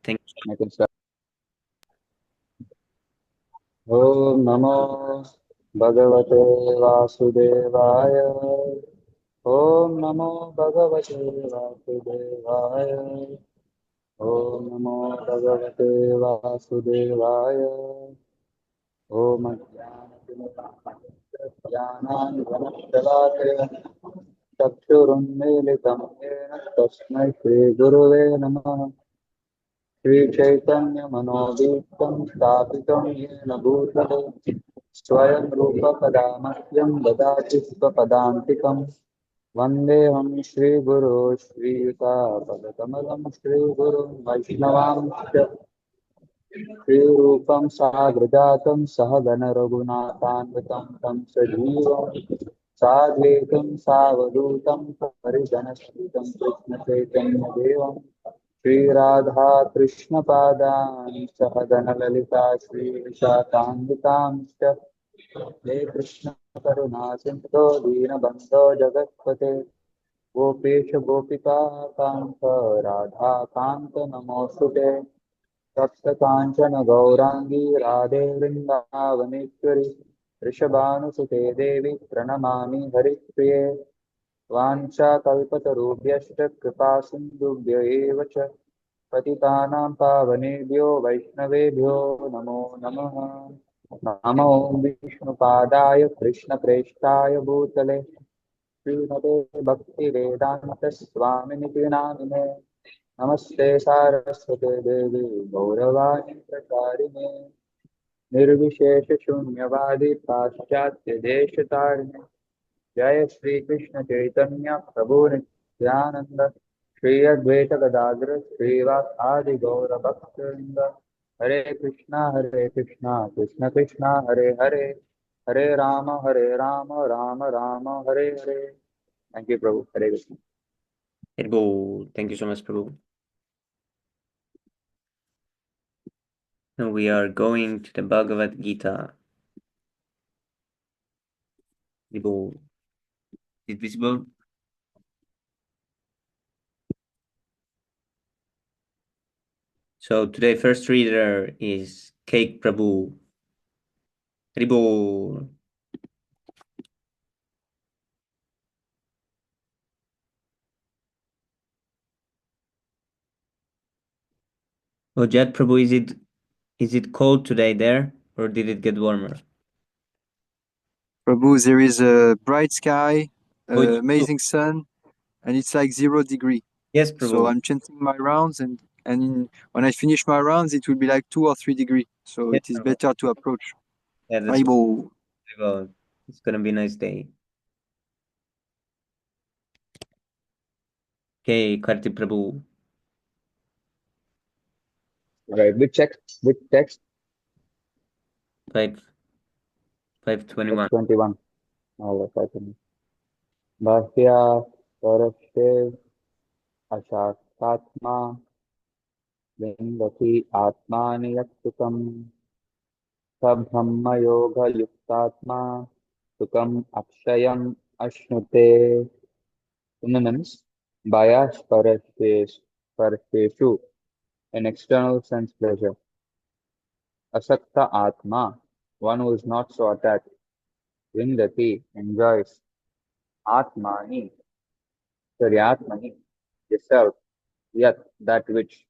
Thank I can start. Om Namo Bhagavate Vasudevaya. Om Namo Bhagavate Vasudevaya. Om Namo Bhagavate Vasudevaya. Om Jnananjnanशलाकया चक्षुरुन्मीलितं येन तस्मै श्रीगुरुवे नमः। श्रीचैतन्यमनोभीष्टं स्थापितं येन भूतले स्वयं रूपकदा मह्यं ददाति स्वपदान्तिकम्। वन्देऽहं श्रीगुरो श्रीयुतापदकमलं श्रीगुरुं वैष्णवांश्च श्रीरूपं साग्रजातं सहगणरघुनाथान्वितं तं सजीवं साद्वैतं सावधूतं परिजनस्थितं कृष्णचैतन्यदेवं श्रीराधा कृष्णपादान् सहगणललिता श्रीविशाखान्वितांश्च हे कृष्ण करुणा सिन्धो दीनबन्धो जगत्पते गोपेश गोपिका कान्त राधाकान्त नमोऽस्तुते तप्तकाञ्चन गौराङ्गी राधे वृन्दावनेश्वरि वृषभानुसुते देवी प्रणमामि हरिप्रिये वाञ्छाकल्पतरुभ्यश्च कृपासिन्धुभ्य एव च पतितानां पावनेभ्यो वैष्णवेभ्यो नमो नमः। नमो विष्णुपादाय कृष्णप्रेष्ठाय भूतले श्रीमते भक्तिवेदान्तस्वामिनिति नामिने नमस्ते सारस्वते देवी गौरवाणी प्रचारिणे निर्विशेषशून्यवादी पाश्चात्यदेशतारिणे जय श्री कृष्ण चैतन्य प्रभु नित्यानंद श्री अद्वैत गदाधर श्रीवास आदि गौर भक्तवृंद हरे कृष्णा कृष्ण कृष्णा हरे हरे हरे राम राम राम हरे हरे। थैंक यू प्रभु। Hare Krishna. you. Thank you so much, Prabhu. Now we are going to the Bhagavad Gita. Prabhu, is it visible? So today first reader is Cake Prabhu. Prabhu. Oh, Jad Prabhu, is it cold today there, or did it get warmer? Prabhu, there is a bright sky, Oh, it's true. amazing sun, and it's like 0 degree. Yes, So Prabhu. I'm chanting my rounds, and when I finish my rounds, it will be like 2 or 3 degree. So Yes, it is Prabhu. better to approach. Yeah, that's Haribo. well. It's gonna be a nice day. Okay, Karti Prabhu. Right. Which text? 5 Text 521. 21. All right. I can. Bhasya Parashe Ashakatma Vindati Atmani Yaksukam Sabhamma Yuktatma Sukam Akshayam Ashnute. Synonyms: bias parasheshu, an external sense pleasure. Asakta Atma, one who is not so attached. Vindati, enjoys. Atmani, sorry, Atmani, the self. Yat, that which.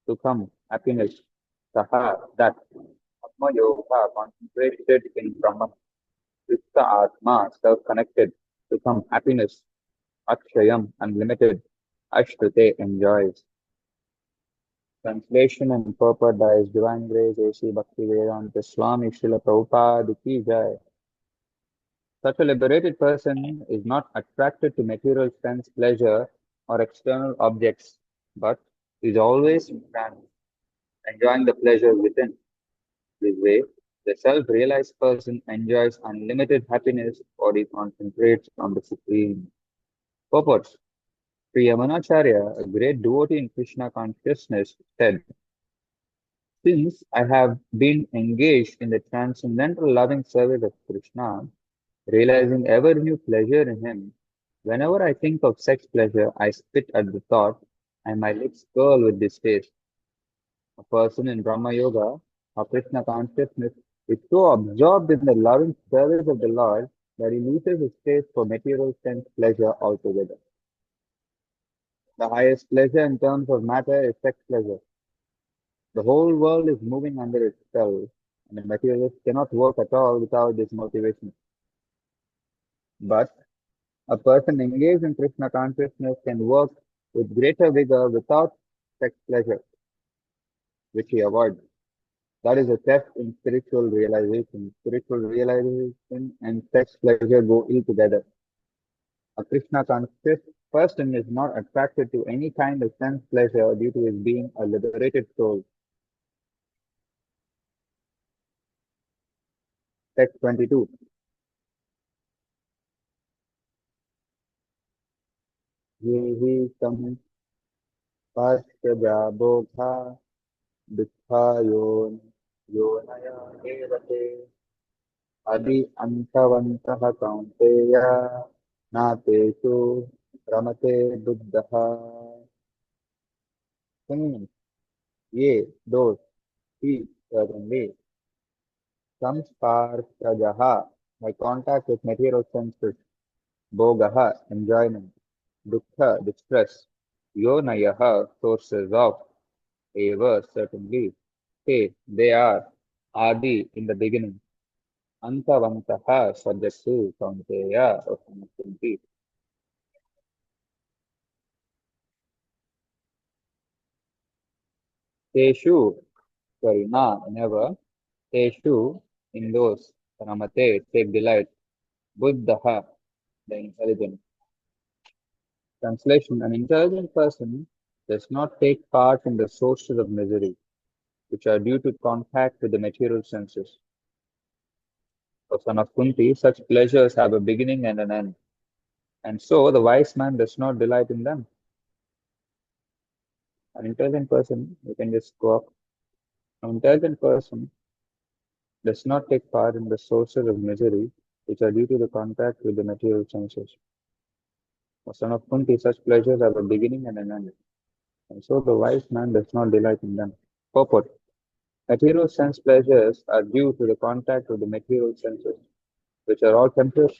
Sukham, happiness. Saha, that. Atma Yoga, concentrated in Brahman. Yukta Atma, self-connected. Sukham, happiness. Akshayam, unlimited. Ashrute, enjoys. Translation and purport by His Divine Grace A.C. Bhaktivedanta Swami Srila Prabhupada Ki Jai. Such a liberated person is not attracted to material sense pleasure or external objects, but is always in trance, enjoying the pleasure within. This way, the self-realized person enjoys unlimited happiness for he concentrates on the Supreme. Purport. Sri Yamanacharya, a great devotee in Krishna consciousness, said, since I have been engaged in the transcendental loving service of Krishna, realizing ever new pleasure in him, whenever I think of sex pleasure, I spit at the thought, and my lips curl with distaste. A person in Brahma Yoga or Krishna consciousness is so absorbed in the loving service of the Lord that he loses his taste for material sense pleasure altogether. The highest pleasure in terms of matter is sex pleasure. The whole world is moving under its spell, and the materialist cannot work at all without this motivation. But a person engaged in Krishna consciousness can work with greater vigor without sex pleasure, which he avoids. That is a test in spiritual realization. Spiritual realization and sex pleasure go ill together. A Krishna conscious person is not attracted to any kind of sense pleasure due to his being a liberated soul. Text 22. ये हि संस्पर्शजा दुःखायो योनय एव ते अभि अन्तवन्तः कौन्तेय नातेषु रमते बुद्धः. Ye, those, he, certainly, samsparsajaha, by contact with material senses, bhogaha, enjoyment, dukkha, distress, yonayaha, sources of, eva, certainly, they are, adi, in the beginning, antavantaha, subject to, kaunteya, of infinity. Teshu, sorry, never, teshu, in those, ramate, take delight, buddhaha, the intelligent. Translation: An intelligent person does not take part in the sources of misery, which are due to contact with the material senses. O son of Kunti, such pleasures have a beginning and an end, and so the wise man does not delight in them. An intelligent person, you can just go up. An intelligent person does not take part in the sources of misery, which are due to the contact with the material senses. O son of Kunti, such pleasures have a beginning and an end, and so the wise man does not delight in them. Purport: Material sense pleasures are due to the contact with the material senses, which are all temporary.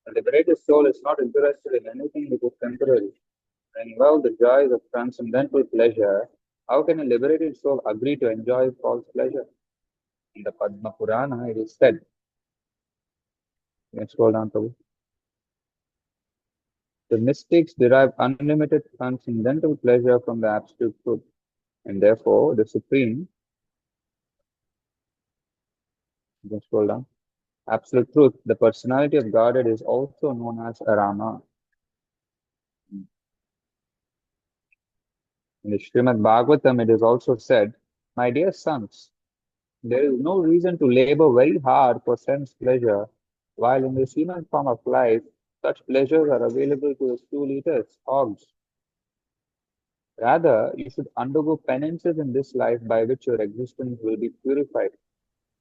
A liberated soul is not interested in anything which is temporary. When involved the joys of transcendental pleasure, how can a liberated soul agree to enjoy false pleasure? In the Padma Purana, it is said, let's scroll down to the mystics derive unlimited transcendental pleasure from the absolute truth, and therefore the supreme, let's scroll down, absolute truth, the personality of Godhead is also known as Rama. In the Srimad Bhagavatam, it is also said, My dear sons, there is no reason to labor very hard for sense pleasure, while in the human form of life, such pleasures are available to the stool eaters, hogs. Rather, you should undergo penances in this life by which your existence will be purified,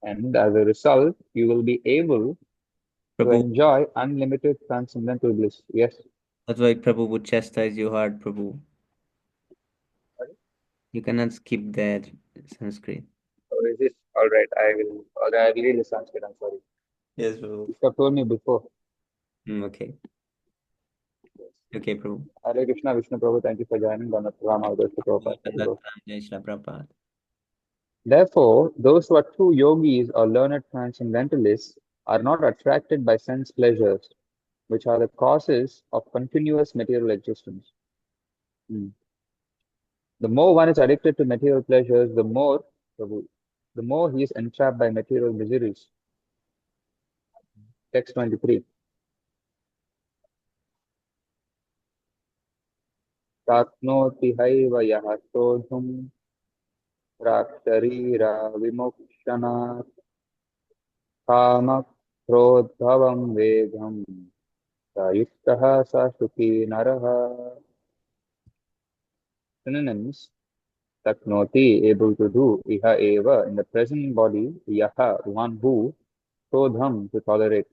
and as a result, you will be able to Prabhu, enjoy unlimited transcendental bliss. Yes. that's why Prabhu would chastise you hard, Prabhu. You cannot skip that Sanskrit. Or is this all right? I will read the Sanskrit. I'm sorry. Yes, Prabhu. You have told me before. Okay. Okay, Prabhu. Hare Krishna, Vishnu Prabhu, thank you for joining. Rama, Prabhupada. Jai Shri Prabhupada. Therefore, those who are true yogis or learned transcendentalists are not attracted by sense pleasures, which are the causes of continuous material existence. The more one is addicted to material pleasures, the more he is entrapped by material miseries. Text 23. Tatnoti haiva yaha sodhum praktarira vimokshana kama krodhavam vedham sayuktaha sa sukhi naraha. Synonyms: Taknoti, able to do, iha eva, in the present body, yaha, one who, sodham, to tolerate,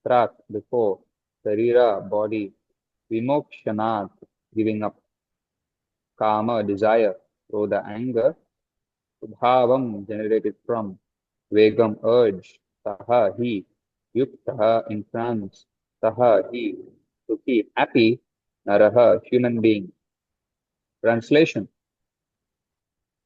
prak, before, sarira, body, vimokshanat, giving up. Kama, desire, Krodha, anger, Bhavam, generated from, Vegam, urge, Taha, he, Yuktaha, in trance, Taha, he, Sukhi, happy, Naraha, human being. Translation: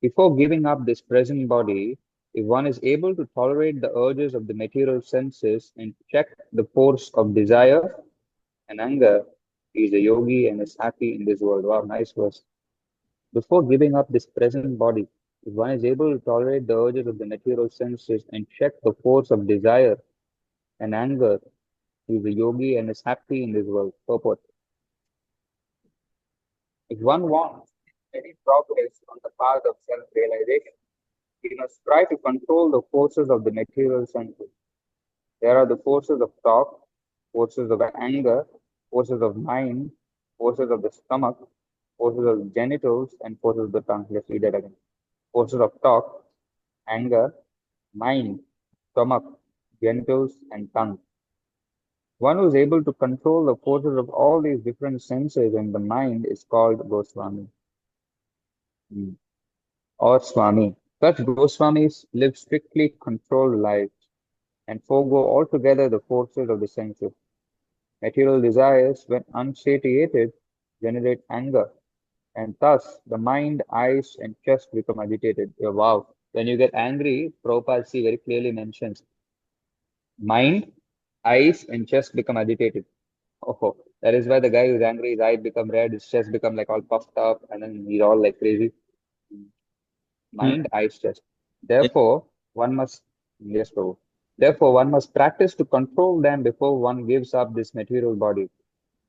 before giving up this present body, if one is able to tolerate the urges of the material senses and check the force of desire and anger, he is a yogi and is happy in this world. Wow, nice verse. Before giving up this present body, if one is able to tolerate the urges of the material senses and check the force of desire and anger, he is a yogi and is happy in this world. Purport. If one wants any progress on the path of self-realization, he must try to control the forces of the material senses. There are the forces of thought, forces of anger, forces of mind, forces of the stomach, forces of the genitals, and forces of the tongue. Let's read that again. Forces of thought, anger, mind, stomach, genitals, and tongue. One who is able to control the forces of all these different senses and the mind is called Goswami or Swami. Such Goswamis live strictly controlled lives and forego altogether the forces of the senses. Material desires, when unsatiated, generate anger, and thus the mind, eyes, and chest become agitated. Yeah, wow. When you get angry, Prabhupada see very clearly mentions mind, eyes, and chest become agitated. Oh, that is why the guy who's angry, his eye become red, his chest become like all puffed up, and then he's all like crazy. Hmm. Mind, eyes, chest. Therefore, one must, yes, Prabhu. Therefore, one must practice to control them before one gives up this material body.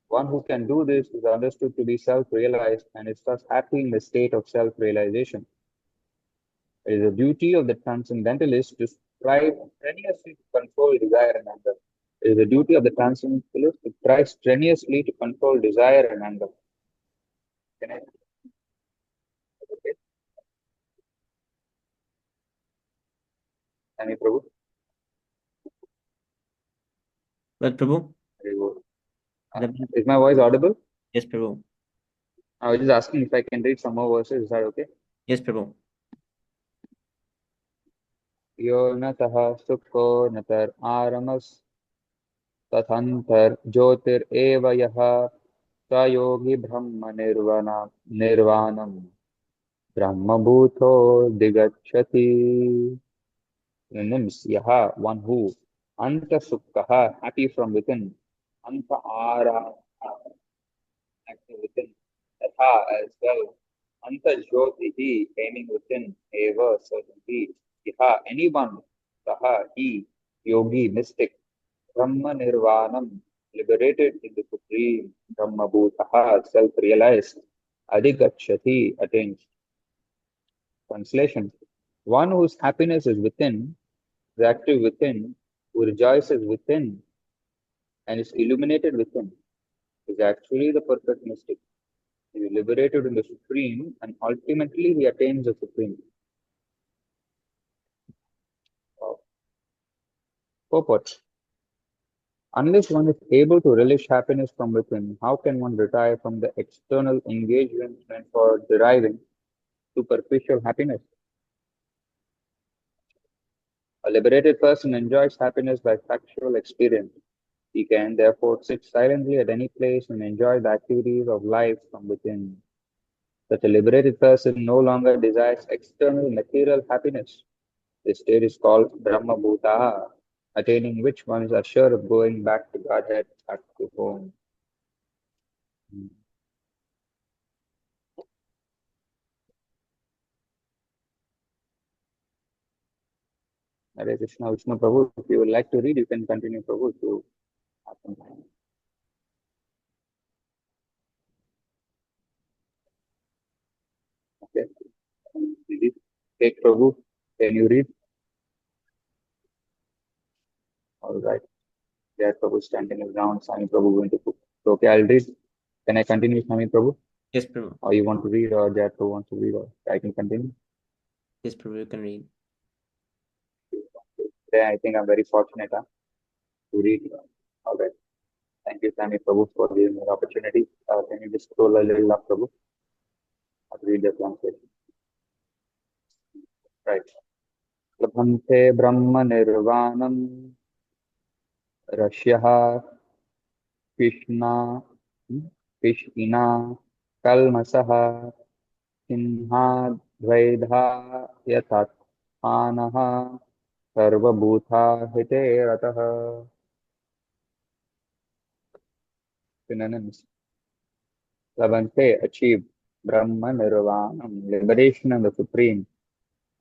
One who can do this is understood to be self-realized and is thus happy in the state of self-realization. It is the duty of the transcendentalist to strive strenuously to control desire and anger. It is the duty of the transcendentalist to try strenuously to control desire and anger. Can I? Okay. Any Prabhu? But Prabhu, Very good. the- Is my voice audible? yes, Prabhu. I was just asking if I can read some more verses. Is that okay? Yes, Prabhu. यो न तः सुखो न तर आरमस् तथंतर ज्योतिरेव यः स योगी ब्रह्म निर्वाणम ब्रह्मभूतोऽधिगच्छति. Synonyms: yaha, one who, anta sukkaha, happy from within, anta ara, acting within, yatha, as well, anta jyotihi, aiming within, eva, certainly, yaha, anyone, saha, he, yogi, mystic, brahma nirvanam, liberated in the supreme, brahma bhutaha, self-realized, adhigacchati, attains. Translation: one whose happiness is within, is active within, who rejoices within, and is illuminated within, is actually the perfect mystic. He is liberated in the Supreme, and ultimately he attains the Supreme. Purport: unless one is able to relish happiness from within, how can one retire from the external engagements meant for deriving superficial happiness? A liberated person enjoys happiness by factual experience. He can therefore sit silently at any place and enjoy the activities of life from within. Such a liberated person no longer desires external material happiness. This state is called Brahma Bhuta, attaining which one is assured of going back to Godhead, back to home. Hare Krishna, Vishnu Prabhu. If you would like to read, you can continue, Prabhu, to have some time. Okay. Read. Take Prabhu. Can you read? All right. Jai Prabhu standing his ground, Swami Prabhu going to cook. So, okay, I'll read. Can I continue, Swami Prabhu? Yes, Prabhu. Or you want to read, or Jai Prabhu wants to read, or I can continue? Yes, Prabhu, you can read. Today, I think I'm very fortunate to read. All right. Thank you, Swami Prabhu, for giving me the opportunity. Can you just scroll a little up, Prabhu? read the translation. Right. Labhante Brahma Nirvanam Rashyah Krishna Krishna Kalmasaha Sinhadvaidha Yatatmanaha Sarvabhutha Hite Rataha. Synonyms. Labhante, achieve. Brahma Nirvanam, liberation of the Supreme.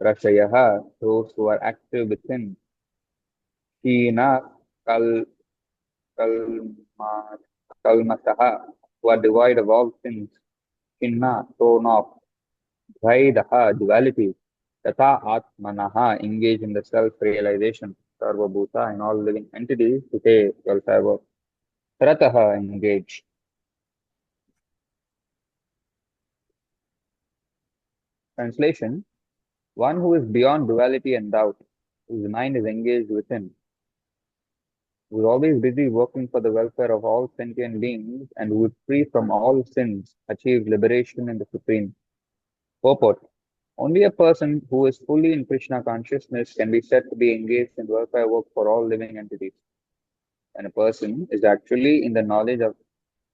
Rashayaha, those who are active within. Hina Kal Kalma Kalmasaha, who are devoid of all sins. Hinna, thrown off. Dvaidaha, duality. Tata Atmanaha, engage in the self-realization. Sarva Bhuta, in all living entities, Hite, welfare work. Rataha, engage. Translation: one who is beyond duality and doubt, whose mind is engaged within, who is always busy working for the welfare of all sentient beings, and who is free from all sins, achieves liberation in the Supreme. Purport: only a person who is fully in Krishna consciousness can be said to be engaged in welfare work for all living entities. When a person is actually in the knowledge of,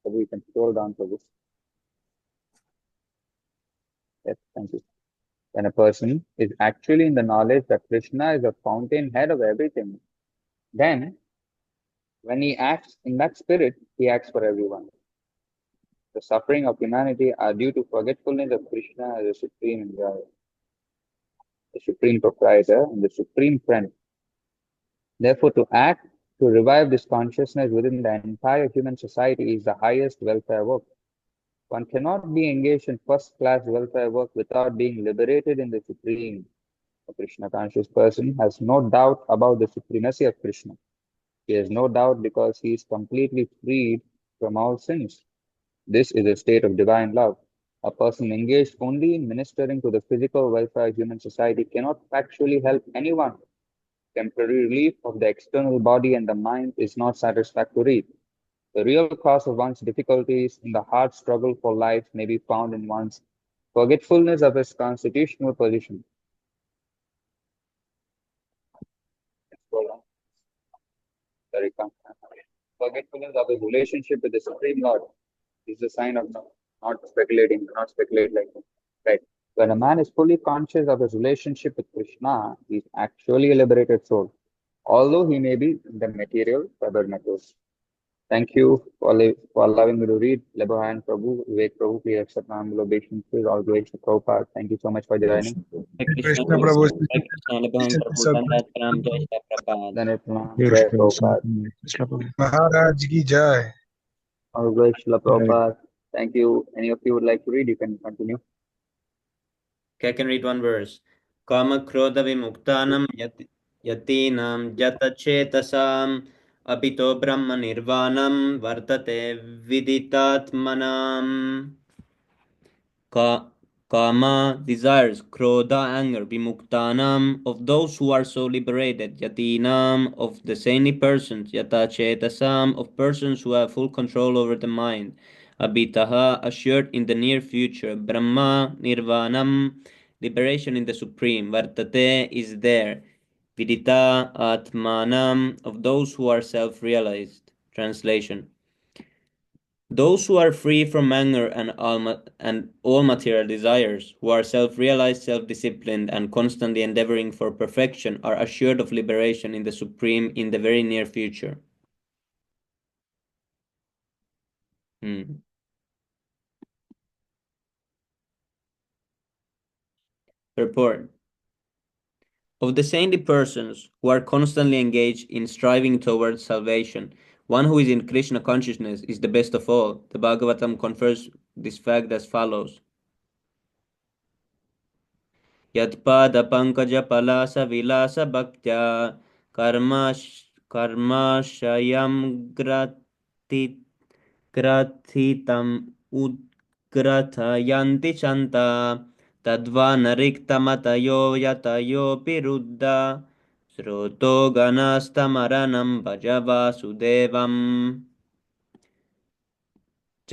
so we can scroll down for this. Yes, thank you. When a person is actually in the knowledge that Krishna is the fountainhead of everything, then when he acts in that spirit, he acts for everyone. The suffering of humanity are due to forgetfulness of Krishna as the supreme enjoyer, the supreme proprietor, and the supreme friend. Therefore, to act to revive this consciousness within the entire human society is the highest welfare work. One cannot be engaged in first class welfare work without being liberated in the supreme. A Krishna conscious person has no doubt about the supremacy of Krishna. He has no doubt because he is completely freed from all sins. This is a state of divine love. A person engaged only in ministering to the physical welfare of human society cannot factually help anyone. Temporary relief of the external body and the mind is not satisfactory. The real cause of one's difficulties in the hard struggle for life may be found in one's forgetfulness of his constitutional position. Sorry, forgetfulness of his relationship with the Supreme Lord is a sign of not speculating, not speculate like that. Right. When a man is fully conscious of his relationship with Krishna, he is actually a liberated soul, although he may be in the material tabernacles. Thank you for allowing me to read. Lebohan Prabhu, Vivek Prabhu, please accept my humble obeisances. All glory to Prabhupada. Thank you so much for joining. Hare Krishna, Krishna Prabhu. Hare Krishna, Labhan Prabhu, Dandat Pranam, Jai Shri Prabhupada. Then it Jai Prabhupada. Maharaj ki jai. All glory to Prabhupada. Thank you. Any of you would like to read, you can continue. Okay, I can read one verse. Kama krodha vimuktanam yatinam jatachetasam apito brahma nirvanam vartate viditatmanam. Ka- Kama, desires, krodha, anger, vimuktanam, of those who are so liberated, yatinam, of the saintly persons, yatachetasam, of persons who have full control over the mind, abhitaha, assured in the near future, brahma, nirvanam, liberation in the supreme, vartate, is there, vidita, atmanam, of those who are self-realized. Translation: those who are free from anger and all material desires, who are self-realized, self-disciplined, and constantly endeavoring for perfection, are assured of liberation in the Supreme in the very near future. Purport: of the saintly persons who are constantly engaged in striving towards salvation, one who is in Krishna consciousness is the best of all. The Bhagavatam confers this fact as follows. यत्पादपङ्कजपलासविलासभक्त्या कर्माशयं ग्रथितम् उद्ग्रथयन्ति चन्ता तद्वा न रिक्तमतयो यतयोऽपि रुद्धा स्रोतो गणस्तमरणं भज वासुदेवम्.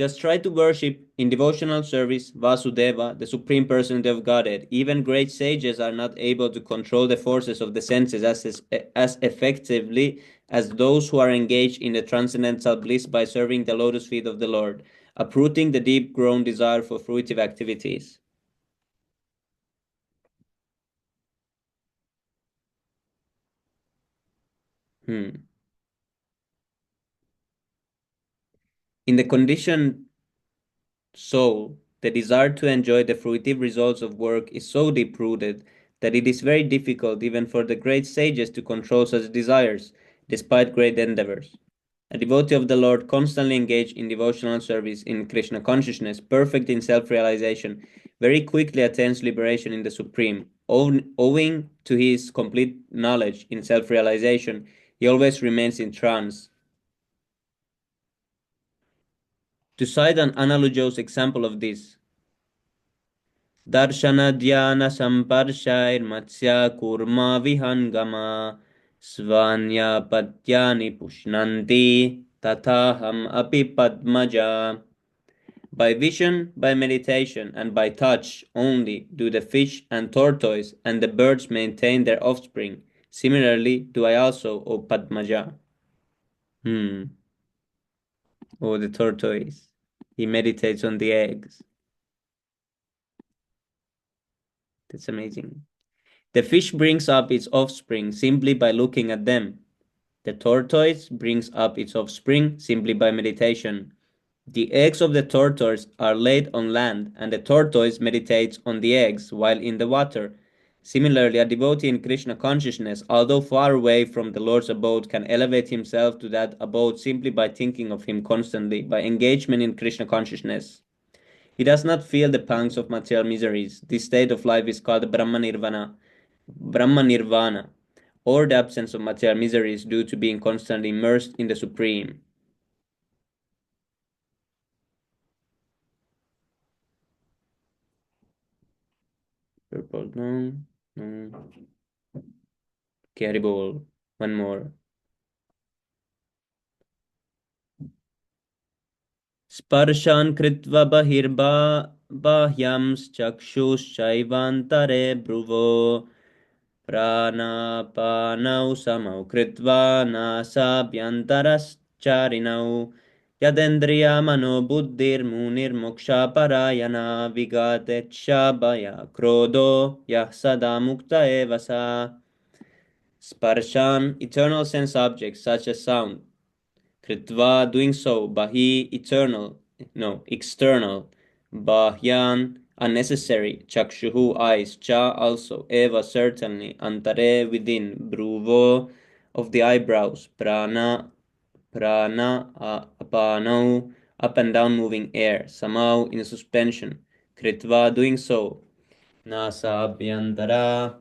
Just try to worship in devotional service Vasudeva, the Supreme Personality of Godhead. Even great sages are not able to control the forces of the senses as effectively as those who are engaged in the transcendental bliss by serving the lotus feet of the Lord, uprooting the deep-grown desire for fruitive activities. In the conditioned soul, the desire to enjoy the fruitive results of work is so deep-rooted that it is very difficult even for the great sages to control such desires, despite great endeavors. A devotee of the Lord, constantly engaged in devotional service in Krishna consciousness, perfect in self-realization, very quickly attains liberation in the Supreme. Owing to his complete knowledge in self-realization, he always remains in trance. To cite an analogous example of this, Darshana Samparshai Kurma Vihangama Svanya Patyani Pushnanti Tathaham Api Padmaja. By vision, by meditation, and by touch only do the fish and tortoise and the birds maintain their offspring. Similarly do I also, O Padmaja. Oh, the tortoise. He meditates on the eggs. That's amazing. The fish brings up its offspring simply by looking at them. The tortoise brings up its offspring simply by meditation. The eggs of the tortoise are laid on land, and the tortoise meditates on the eggs while in the water. Similarly, a devotee in Krishna consciousness, although far away from the Lord's abode, can elevate himself to that abode simply by thinking of him constantly, by engagement in Krishna consciousness. He does not feel the pangs of material miseries. This state of life is called Brahma Nirvana, or the absence of material miseries due to being constantly immersed in the Supreme. Purple, no, no. Carry ball. One more. Sparshan kritva bahyamschakshuschaivantare bruvo pranapanau samau kritva nasabhyantarascharinau yadendriya mano buddhir munir moksha parayana vigatechabhaya krodo yah sada mukta evasa. Sparshan, eternal sense objects such as sound, Kritva, doing so, Bahi, eternal, no, external, Bahyan, unnecessary, Chakshuhu, eyes, Cha, also, Eva, certainly, Antare, within, Bruvo, of the eyebrows, Apanau, up and down moving air, Samau, in suspension, Kritva, doing so, Nasabhyantara,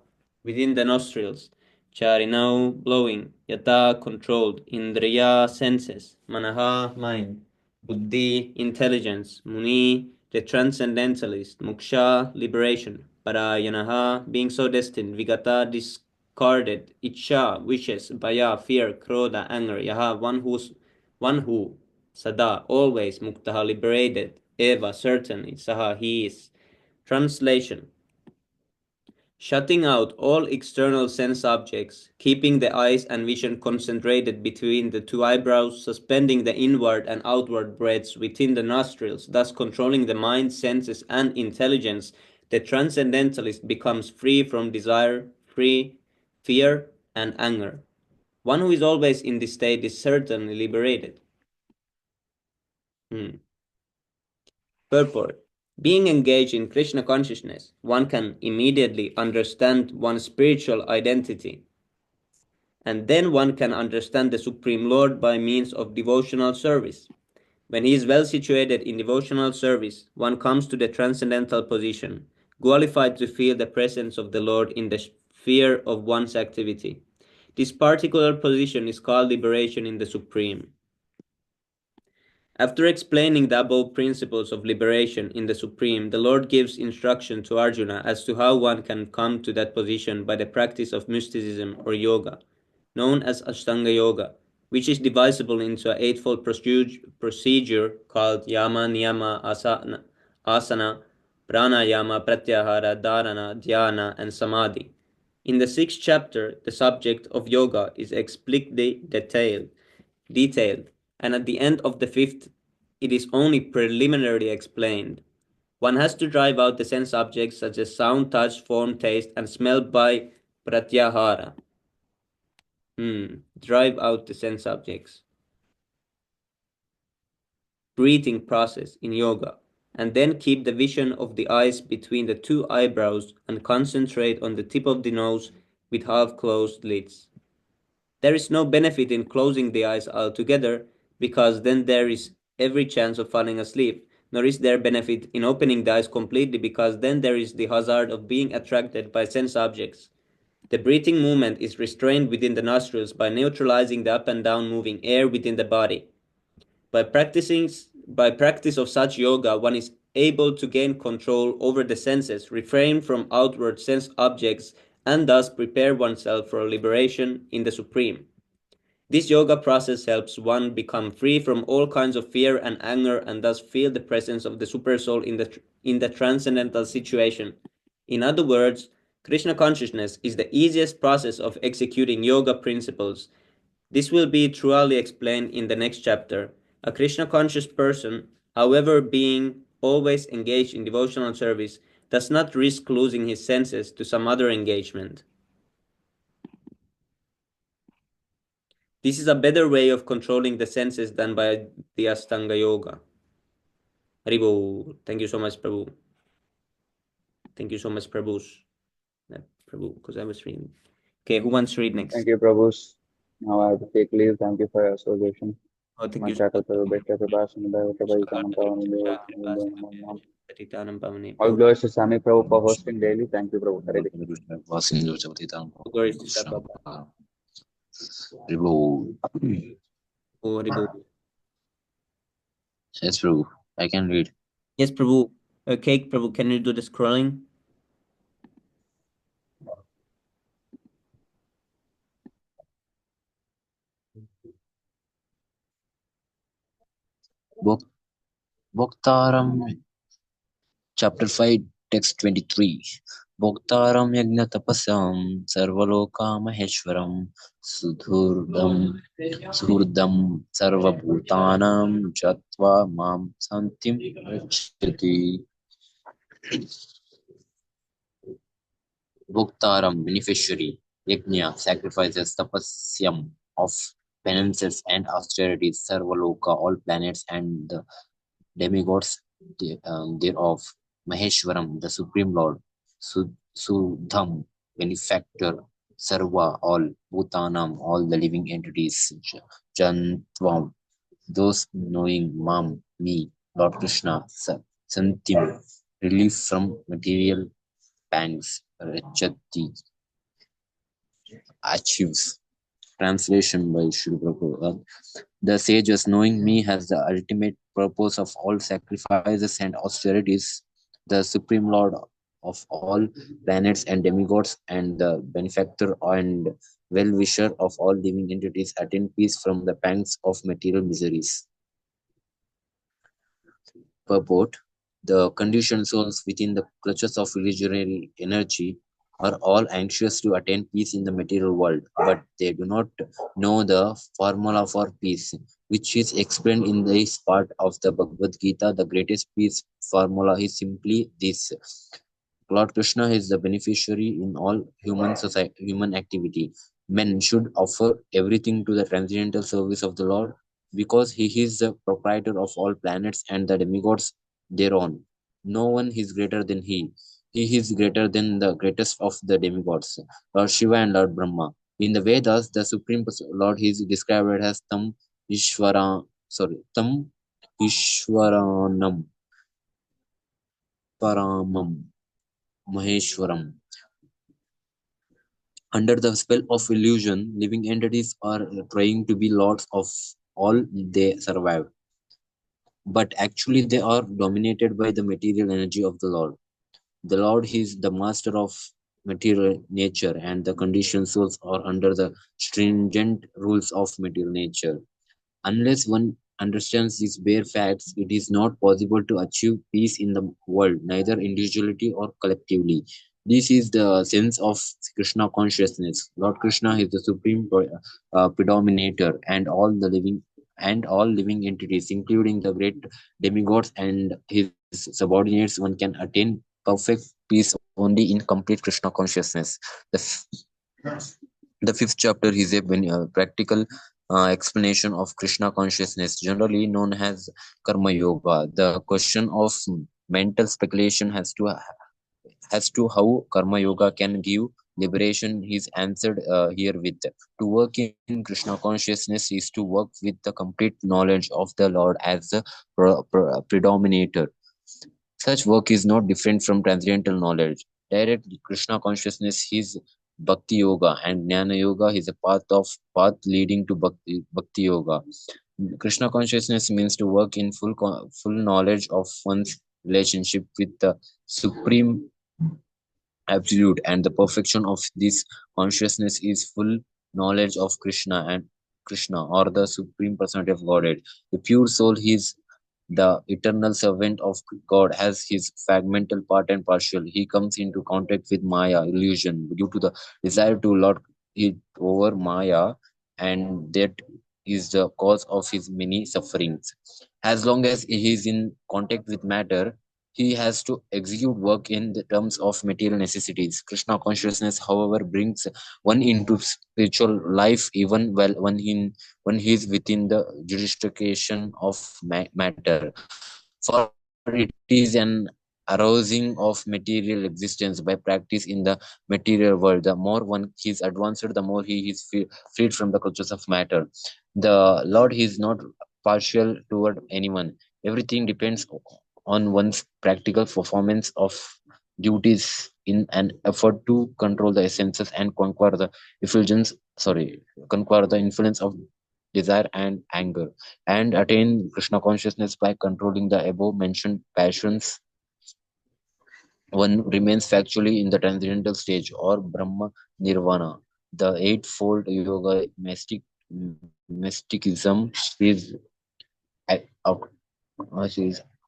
within the nostrils, Charinau, blowing, Yata, controlled, Indriya, senses, Manaha, mind, Buddhi, intelligence, Muni, the transcendentalist, Moksha, liberation, Parayanaha, being so destined, Vigata, discarded, Icha, wishes, Baya, fear, Kroda, anger, Yaha, one who, Sada, always, Muktaha, liberated, Eva, certainly, Saha, he is. Translation: shutting out all external sense objects, keeping the eyes and vision concentrated between the two eyebrows, suspending the inward and outward breaths within the nostrils, thus controlling the mind, senses, and intelligence, the transcendentalist becomes free from desire, fear, and anger. One who is always in this state is certainly liberated. Purport: being engaged in Krishna consciousness, one can immediately understand one's spiritual identity, and then one can understand the Supreme Lord by means of devotional service. When he is well situated in devotional service, one comes to the transcendental position, qualified to feel the presence of the Lord in the sphere of one's activity. This particular position is called liberation in the Supreme. After explaining the above principles of liberation in the Supreme, the Lord gives instruction to Arjuna as to how one can come to that position by the practice of mysticism or yoga, known as Ashtanga Yoga. which is divisible into an eightfold procedure called yama, niyama, asana, pranayama, pratyahara, dharana, dhyana, and samadhi. In the sixth chapter, the subject of yoga is explicitly detailed, and at the end of the fifth, it is only preliminarily explained. One has to drive out the sense objects such as sound, touch, form, taste, and smell by pratyahara. Drive out the sense objects. Breathing process in yoga, and then keep the vision of the eyes between the two eyebrows and concentrate on the tip of the nose with half closed lids. There is no benefit in closing the eyes altogether because then there is every chance of falling asleep, nor is there benefit in opening the eyes completely because then there is the hazard of being attracted by sense objects. The breathing movement is restrained within the nostrils by neutralizing the up and down moving air within the body. By practice of such yoga, one is able to gain control over the senses, refrain from outward sense objects, and thus prepare oneself for liberation in the Supreme. This yoga process helps one become free from all kinds of fear and anger and thus feel the presence of the Supersoul in the transcendental situation. In other words, Krishna consciousness is the easiest process of executing yoga principles. This will be truly explained in the next chapter. A Krishna conscious person, however, being always engaged in devotional service, does not risk losing his senses to some other engagement. This is a better way of controlling the senses than by the Astanga Yoga. Haribo, thank you so much, Prabhu. Thank you so much, Prabhu, because I was reading. Okay, who wants to read next? Thank you, Prabhus. Now I have to take leave. Thank you for your association. Oh, thank you so much. All glories to Sami Prabhu for hosting daily. Thank you, Prabhu. Hare Krishna. Glories to Sapa. Haribo. Oh, Haribo. Yes, Prabhu. I can read. Yes, Prabhu. Okay, Prabhu, can you do the scrolling? Bhaktaram, chapter 5, text 23. Bhaktaram yajna tapasam sarvaloka maheshwaram suhurdam sarvabhutanam jatva mam santim rachati. Bhaktaram, beneficiary, yajna, sacrifices, tapasyam, of penances and austerities, sarvaloka, all planets and the demigods thereof, Maheshwaram, the Supreme Lord, Sudham, benefactor, Sarva, all, Bhutanam, all the living entities, Jantvam, those knowing Mam, me, Lord Krishna, Santim, relief from material pangs, Rachati, achieves. Translation by Sri Prabhupada. The sages, knowing me as the ultimate purpose of all sacrifices and austerities, the supreme lord of all planets and demigods, and the benefactor and well-wisher of all living entities, attain peace from the pangs of material miseries. Purport: the conditioned souls within the clutches of illusionary energy are all anxious to attain peace in the material world, but they do not know the formula for peace, which is explained in this part of the Bhagavad Gita. The greatest peace formula is simply this: Lord Krishna is the beneficiary in all human activity. Men should offer everything to the transcendental service of the Lord, because he is the proprietor of all planets and the demigods thereon. No one is greater than he. He is greater than the greatest of the demigods, Lord Shiva and Lord Brahma. In the Vedas, the Supreme Lord is described as Tam Ishwaranam Paramam Maheshwaram. Under the spell of illusion, living entities are trying to be lords of all they survive. But actually, they are dominated by the material energy of the Lord. The Lord is the master of material nature, and the conditioned souls are under the stringent rules of material nature. Unless one understands these bare facts, it is not possible to achieve peace in the world, neither individually or collectively. This is the sense of Krishna consciousness. Lord Krishna is the supreme predominator, and all living entities, including the great demigods and his subordinates, one can attain perfect peace only in complete Krishna consciousness. The the fifth chapter is a practical explanation of Krishna consciousness, generally known as Karma Yoga. The question of mental speculation as to how Karma Yoga can give liberation is answered herewith. To work in Krishna consciousness is to work with the complete knowledge of the Lord as the predominator. Such work is not different from transcendental knowledge. Direct Krishna consciousness is Bhakti Yoga, and Jnana Yoga is a path leading to Bhakti Yoga. Krishna consciousness means to work in full knowledge of one's relationship with the Supreme Absolute, and the perfection of this consciousness is full knowledge of Krishna or the Supreme Personality of Godhead. The pure soul is the eternal servant of God has his fragmental part and partial. He comes into contact with Maya, illusion, due to the desire to lord it over Maya, and that is the cause of his many sufferings. As long as he is in contact with matter, he has to execute work in the terms of material necessities. Krishna consciousness, however, brings one into spiritual life even when he is within the jurisdiction of matter. For it is an arousing of material existence by practice in the material world. The more one is advanced, the more he is freed from the clutches of matter. The Lord is not partial toward anyone. Everything depends on one's practical performance of duties in an effort to control the essences and conquer the influence of desire and anger, and attain Krishna consciousness by controlling the above mentioned passions. One remains factually in the transcendental stage or Brahma Nirvana. The eightfold yoga mysticism is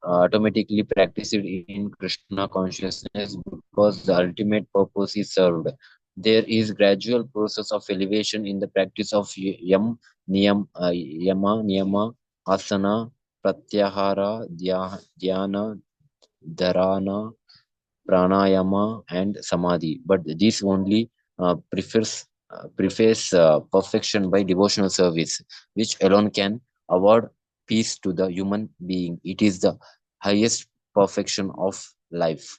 automatically practiced in Krishna consciousness because the ultimate purpose is served. There is gradual process of elevation in the practice of yama, niyama, asana, pratyahara, dhyana, dharana, pranayama, and samadhi. But this only preface perfection by devotional service, which alone can award peace to the human being. It is the highest perfection of life.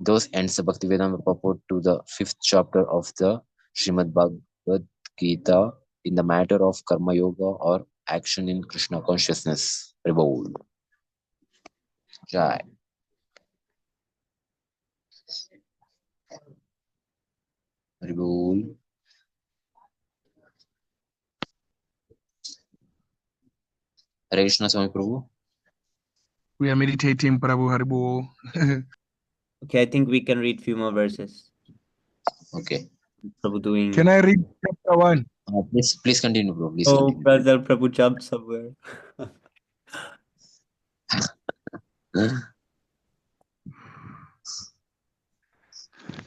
Thus ends the Bhaktivedanta purport to the fifth chapter of the Srimad Bhagavad Gita in the matter of Karma Yoga or action in Krishna consciousness. Prabhu. Jai. Prabhu. Hare Krishna Swami Prabhu. We are meditating, Prabhu Haribo. Okay, I think we can read few more verses. Okay. Prabhu doing. Can I read chapter 1? Please continue, bro. Please Oh, continue. brother, Prabhu jumped somewhere.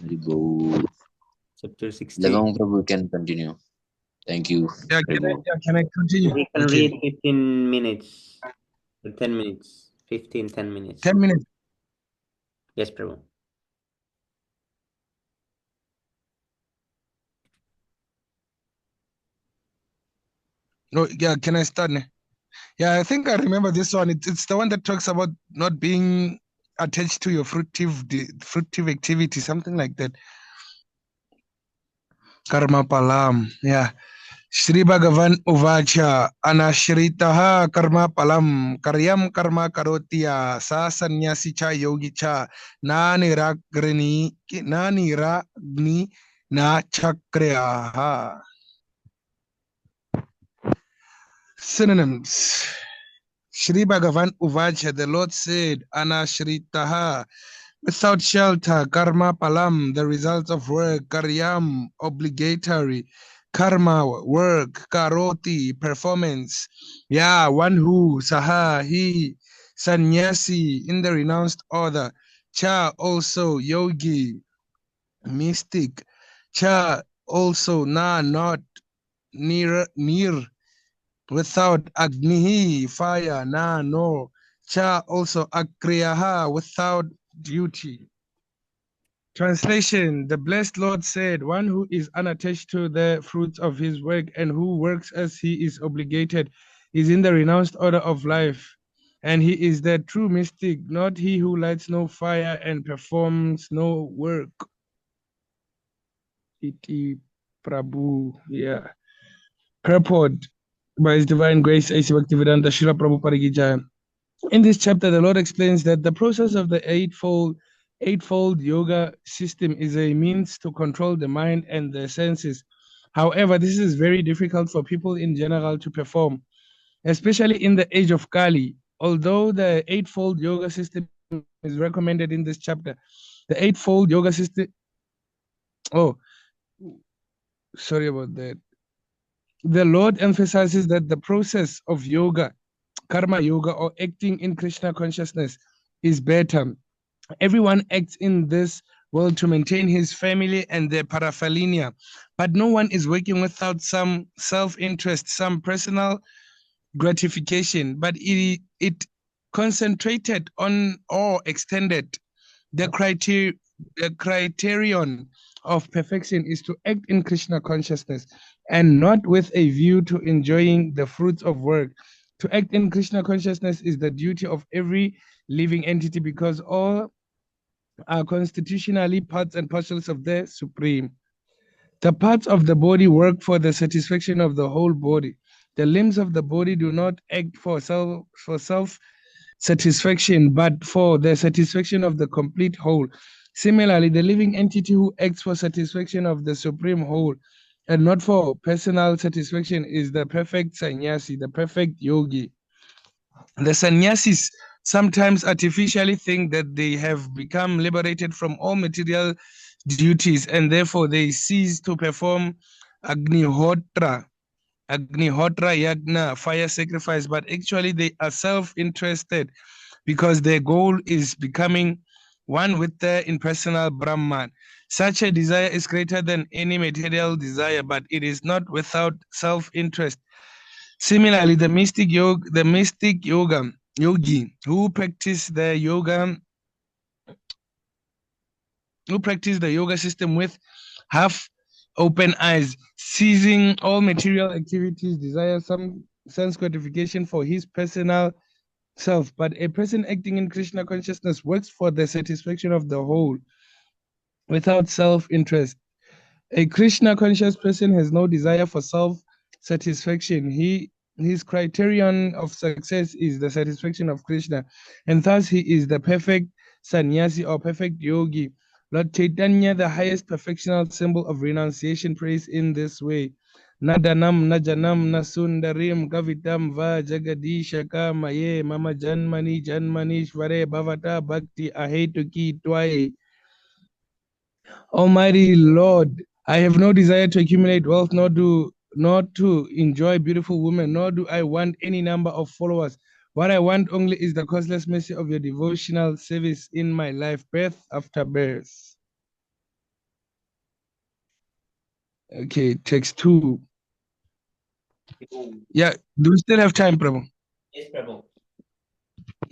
Prabhu. Chapter 16. Lagam Prabhu can continue. Thank you. Yeah, can I continue? We can Okay. read 15 minutes. Or 10 minutes. 10 minutes. 10 minutes. Yes, Prabhu. No, yeah, can I start? Yeah, I think I remember this one. It's the one that talks about not being attached to your fruitive activity, something like that. Karma palam. Yeah. Shri Bhagavan Uvacha Anashritaha Karma Palam Karyam Karma Karotiya Sa Sanyasi Cha Yogi Cha Nani Ragni Na Chakriyaha. Synonyms. Shri Bhagavan Uvacha, the Lord said, Anashritaha, without shelter, karma palam, the results of work, karyam, obligatory, karma, work, karoti, performance. Yeah, one who, saha, he, sannyasi, in the renounced order, cha, also, yogi, mystic, cha, also, na, not, near, without agnihi, fire, na, no, cha, also, akriyaha, without duty. Translation: The blessed Lord said, one who is unattached to the fruits of his work and who works as he is obligated is in the renounced order of life. And he is the true mystic, not he who lights no fire and performs no work. Iti Prabhu, yeah. Purport by His Divine Grace, A.C. Bhaktivedanta Srila Prabhupada Ki Jai. In this chapter, the Lord explains that the process of the eightfold yoga system is a means to control the mind and the senses. However, this is very difficult for people in general to perform, especially in the age of Kali. Although the eightfold yoga system is recommended in this chapter, the eightfold yoga system, oh, sorry about that. The Lord emphasizes that the process of yoga, karma yoga, or acting in Krishna consciousness is better. Everyone acts in this world to maintain his family and their paraphernalia, but no one is working without some self-interest, some personal gratification, but it concentrated on or extended. The criterion of perfection is to act in Krishna consciousness and not with a view to enjoying the fruits of work. To act in Krishna consciousness is the duty of every living entity because all are constitutionally parts and parcels of the Supreme. The parts of the body work for the satisfaction of the whole body. The limbs of the body do not act for self satisfaction, but for the satisfaction of the complete whole. Similarly, the living entity who acts for satisfaction of the supreme whole and not for personal satisfaction is the perfect sannyasi, the perfect yogi. The sannyasis sometimes artificially think that they have become liberated from all material duties and therefore they cease to perform agnihotra, yagna, fire sacrifice, but actually they are self-interested because their goal is becoming one with the impersonal Brahman. Such a desire is greater than any material desire, but it is not without self-interest. Similarly, the mystic yogi who practice the yoga system with half open eyes, ceasing all material activities, desire some sense gratification for his personal self. But a person acting in Krishna consciousness works for the satisfaction of the whole without self-interest. A Krishna conscious person has no desire for self-satisfaction. His criterion of success is the satisfaction of Krishna, and thus he is the perfect sannyasi or perfect yogi. Lord Chaitanya, the highest perfectional symbol of renunciation, prays in this way. Nadanam najanam nasundarim kavitam va jagadishaka maye mama janmani janmanishvare bhavata bhakti ahetuki twaye. Almighty Lord, I have no desire to accumulate wealth, nor to enjoy beautiful women, nor do I want any number of followers. What I want only is the causeless mercy of your devotional service in my life, birth after birth. Okay, text 2. Yeah, do we still have time, Prabhu? Yes, Prabhu.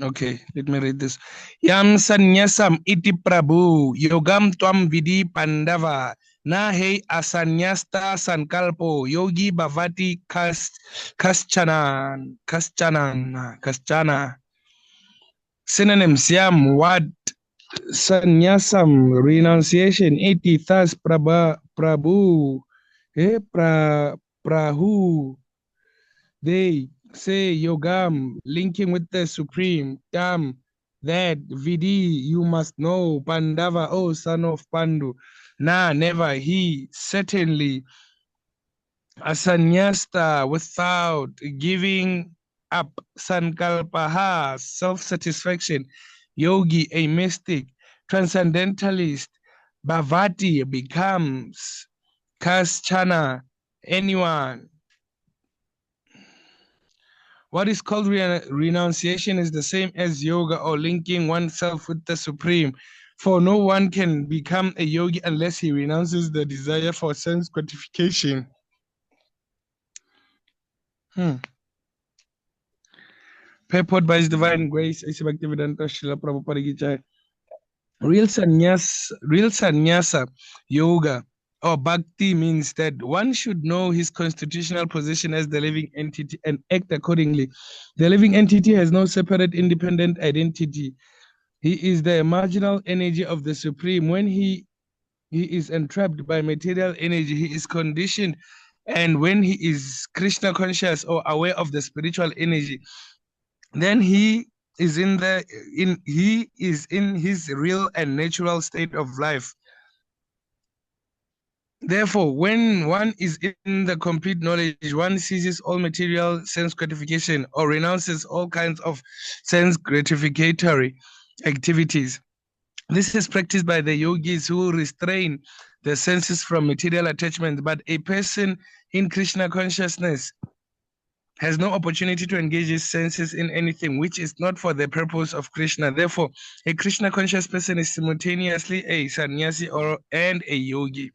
Okay, let me read this. Yam sanyasam iti Prabhu, yogam tvam vidi pandava, na hey asanyasta sankalpo, yogi bhavati kaschana. Synonyms: yam, what, sanyasam, renunciation, iti, thus, Prabhu, prahu, they say yogam, linking with the supreme, tam, that, vidi, you must know, Pandava, oh son of Pandu, na, never, he, certainly, asanyasta, without giving up, sankalpaha, self-satisfaction, yogi, a mystic, transcendentalist Bhavati becomes Kaschana, anyone. What is called renunciation is the same as yoga or linking oneself with the Supreme. For no one can become a yogi unless he renounces the desire for sense gratification. Purport by His Divine Grace, A.C. Bhaktivedanta Srila Prabhupada Ki Jai. Real sannyasa yoga or bhakti means that one should know his constitutional position as the living entity and act accordingly. The living entity has no separate independent identity. He is the marginal energy of the Supreme. When he is entrapped by material energy, he is conditioned. And when he is Krishna conscious or aware of the spiritual energy, then he is in his real and natural state of life. Therefore, when one is in the complete knowledge, one ceases all material sense gratification or renounces all kinds of sense gratificatory activities. This is practiced by the yogis who restrain the senses from material attachment, but a person in Krishna consciousness has no opportunity to engage his senses in anything which is not for the purpose of Krishna. Therefore, a Krishna conscious person is simultaneously a sannyasi and a yogi.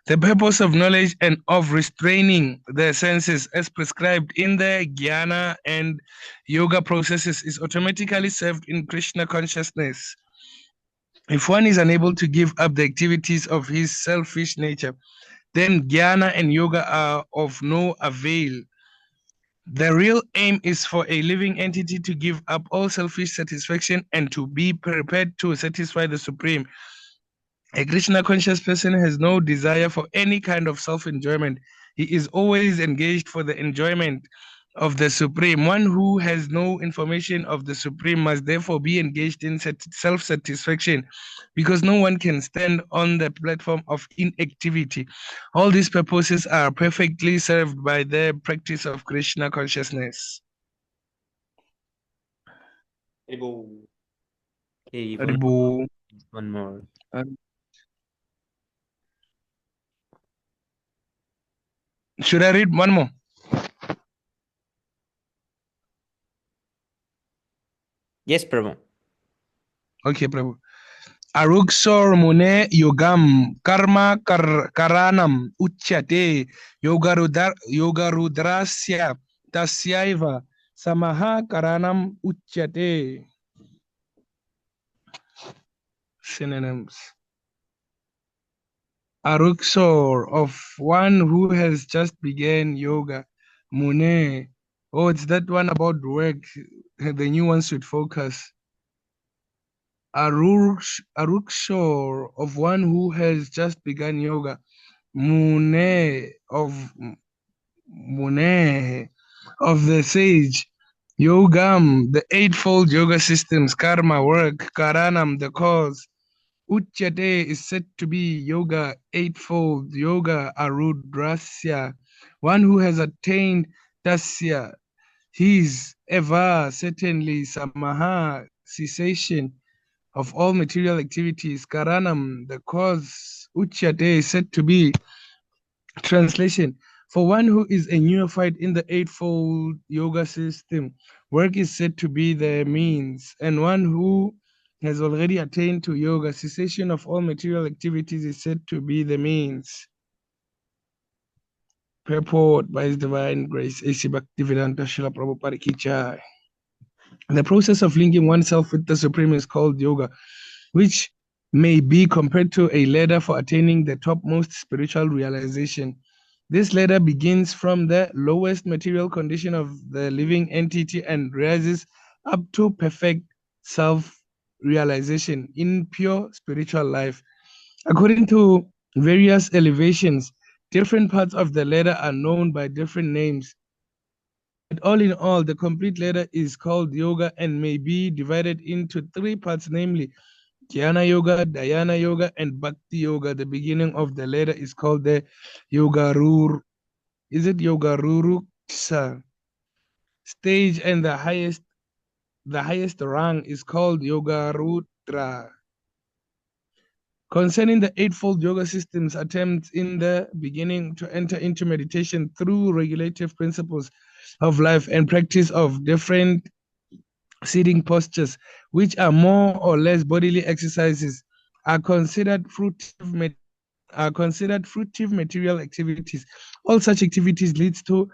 The purpose of knowledge and of restraining the senses as prescribed in the jnana and yoga processes is automatically served in Krishna consciousness. If one is unable to give up the activities of his selfish nature, then jnana and yoga are of no avail. The real aim is for a living entity to give up all selfish satisfaction and to be prepared to satisfy the Supreme. A Krishna conscious person has no desire for any kind of self-enjoyment. He is always engaged for the enjoyment of the Supreme. One who has no information of the Supreme must therefore be engaged in self-satisfaction, because no one can stand on the platform of inactivity. All these purposes are perfectly served by the practice of Krishna consciousness. Okay, Haribo. one more. Should I read one more? Yes, Prabhu. Okay, Prabhu. Aruksor mune yogam karma karanam uchyate yogarudrasya tasyaiva samaha karanam uchyate. Synonyms. Aruksor, of one who has just began yoga. Mune, oh, it's that one about work. The new ones should focus. Arukshor, of one who has just begun yoga. Mune, of the sage. Yogam, the eightfold yoga systems. Karma, work. Karanam, the cause. Uchyate is said to be yoga eightfold. Yoga arudrasya, one who has attained tasya. His ever certainly samaha, cessation of all material activities. Karanam, the cause. Uchyate is said to be translation. For one who is a neophyte in the eightfold yoga system, work is said to be the means, and one who has already attained to yoga, cessation of all material activities is said to be the means. Purport by His Divine Grace, A.C. Bhaktivedanta Srila Prabhupada Ki Jai. The process of linking oneself with the Supreme is called yoga, which may be compared to a ladder for attaining the topmost spiritual realization. This ladder begins from the lowest material condition of the living entity and rises up to perfect self-realization in pure spiritual life. According to various elevations, different parts of the ladder are known by different names. But all in all, the complete ladder is called yoga and may be divided into three parts, namely Jnana Yoga, Dhyana Yoga, and Bhakti Yoga. The beginning of the ladder is called the Yogaruruksa stage, and the highest rung is called Yogarudra. Concerning the Eightfold Yoga System's attempts in the beginning to enter into meditation through regulative principles of life and practice of different sitting postures, which are more or less bodily exercises, are considered fruitive material activities. All such activities leads to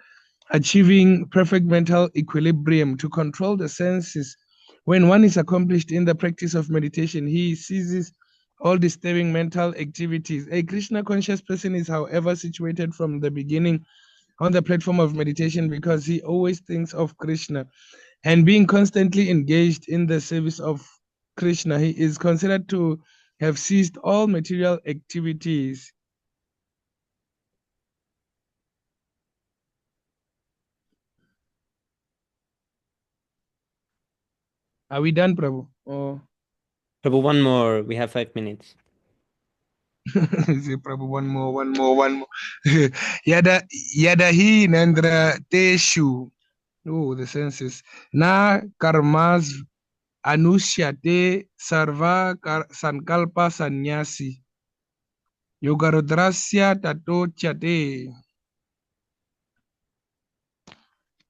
achieving perfect mental equilibrium to control the senses. When one is accomplished in the practice of meditation, he ceases all disturbing mental activities. A Krishna conscious person is, however, situated from the beginning on the platform of meditation because he always thinks of Krishna. And being constantly engaged in the service of Krishna, he is considered to have ceased all material activities. Are we done, Prabhu? Oh. Prabhu, one more. We have 5 minutes. Say, Prabhu, one more. Yada hi nandra teshu. Oh, the senses. Na karmas anushyate sarva sankalpa sannyasi. Yogarudrasya tatochyate.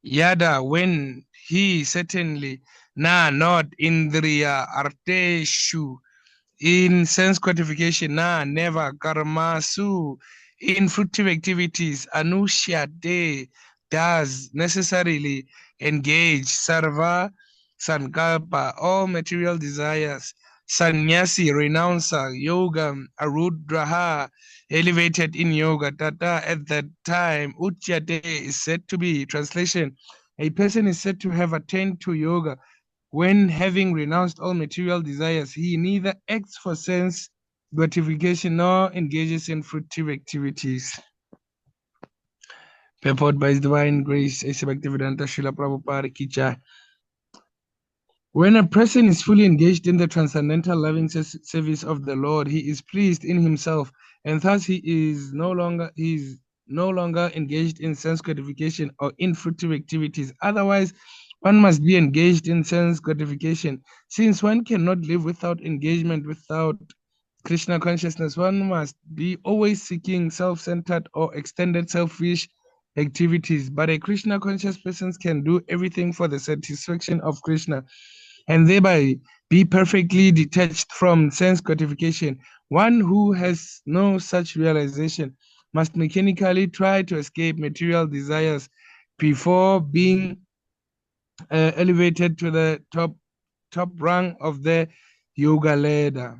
Yada, when he certainly, not indriya arteshu, in sense gratification, never, karmasu, in fruitive activities, anushya does necessarily engage, sarva, sankalpa, all material desires, sannyasi, renouncer, yoga, arudraha, elevated in yoga, tata, at that time, uchyate is said to be, translation, a person is said to have attained to yoga when, having renounced all material desires, he neither acts for sense gratification nor engages in fruitive activities. Purport by His Divine Grace, A.C. Bhaktivedanta Srila Prabhupada Ki Jai. When a person is fully engaged in the transcendental loving service of the Lord, he is pleased in himself, and thus he is no longer engaged in sense gratification or in fruitive activities. Otherwise, one must be engaged in sense gratification. Since one cannot live without engagement, without Krishna consciousness, one must be always seeking self-centered or extended selfish activities. But a Krishna conscious person can do everything for the satisfaction of Krishna and thereby be perfectly detached from sense gratification. One who has no such realization must mechanically try to escape material desires before being elevated to the top rung of the yoga ladder.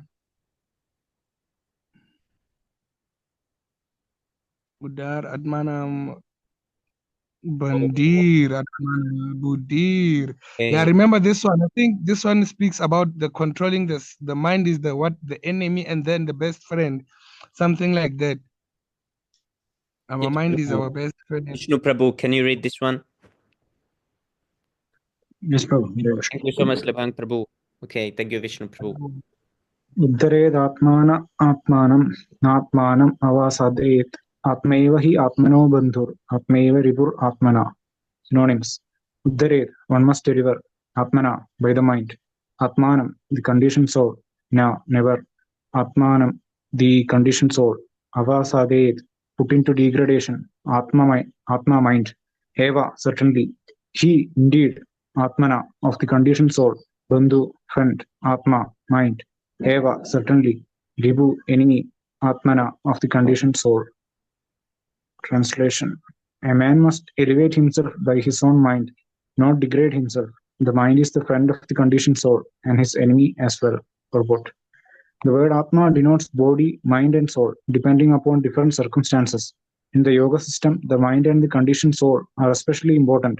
Udar Atmanam Bandir Atmanam Budir. Yeah, remember this one. I think this one speaks about the controlling this. The mind is the enemy, and then the best friend, something like that. Our Yes, mind is Prabhu. our best friend. Vishnu Prabhu, can you read this one? Yes, Prabhu. Thank you so much, Labhang Prabhu. Okay, thank you, Vishnu Prabhu. उद्धरेदात्मान आत्मानं नात्मानम् अवासादयेत् आत्मैव हि आत्मनो बन्धुर् आत्मैव रिपुर् आत्मना. Synonyms. Uddaret, one must deliver. Atmana, by the mind. Atmanam, the conditioned soul. Na, never. Atmanam, the conditioned soul. Avasadayet, put into degradation. Atma, mind. Eva, certainly. He, indeed. Atmana, of the conditioned soul. Bandhu, friend. Atma, mind. Eva, certainly. Ribhu, enemy. Atmana, of the conditioned soul. Translation. A man must elevate himself by his own mind, not degrade himself. The mind is the friend of the conditioned soul and his enemy as well. Purport. The word Atma denotes body, mind, and soul, depending upon different circumstances. In the yoga system, the mind and the conditioned soul are especially important.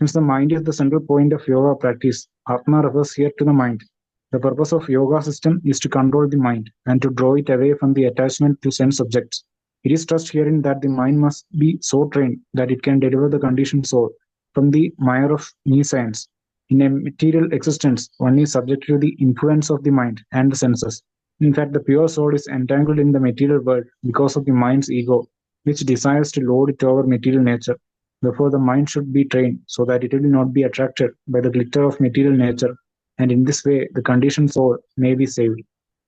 Since the mind is the central point of yoga practice, Atma refers here to the mind. The purpose of yoga system is to control the mind and to draw it away from the attachment to sense objects. It is stressed herein that the mind must be so trained that it can deliver the conditioned soul from the mire of nescience. In a material existence, one is subject to the influence of the mind and the senses. In fact, the pure soul is entangled in the material world because of the mind's ego, which desires to lord it over material nature. Therefore, the mind should be trained so that it will not be attracted by the glitter of material nature, and in this way, the conditioned soul may be saved.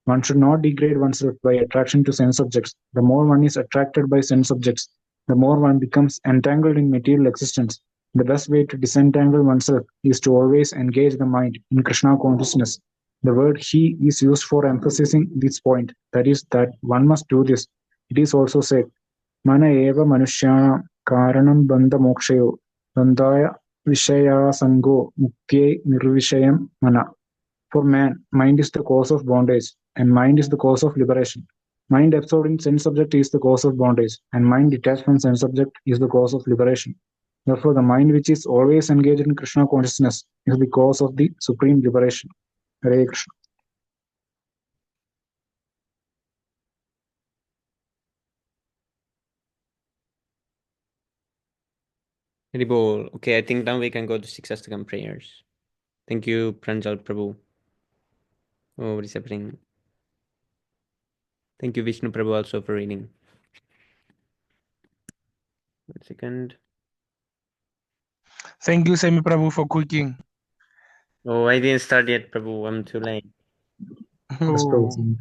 One should not degrade oneself by attraction to sense objects. The more one is attracted by sense objects, the more one becomes entangled in material existence. The best way to disentangle oneself is to always engage the mind in Krishna consciousness. The word he is used for emphasizing this point, that is, that one must do this. It is also said, Mana eva manushyana karanam bandha mokshayo bandhaya vishayasango muktye nirvishayam mana. For man, mind is the cause of bondage, and mind is the cause of liberation. Mind absorbed in sense object is the cause of bondage, and mind detached from sense object is the cause of liberation. Therefore, the mind which is always engaged in Krishna consciousness is the cause of the supreme liberation. Hare Krishna. Haribol. Okay, I think now we can go to six Astakam prayers. Thank you, Pranjal Prabhu. Oh, what is happening? Thank you, Vishnu Prabhu, also for reading. 1 second. Thank you, Semi Prabhu, for cooking. Oh, I didn't start yet, Prabhu. I'm too late. Yes, Oh. Prabhu.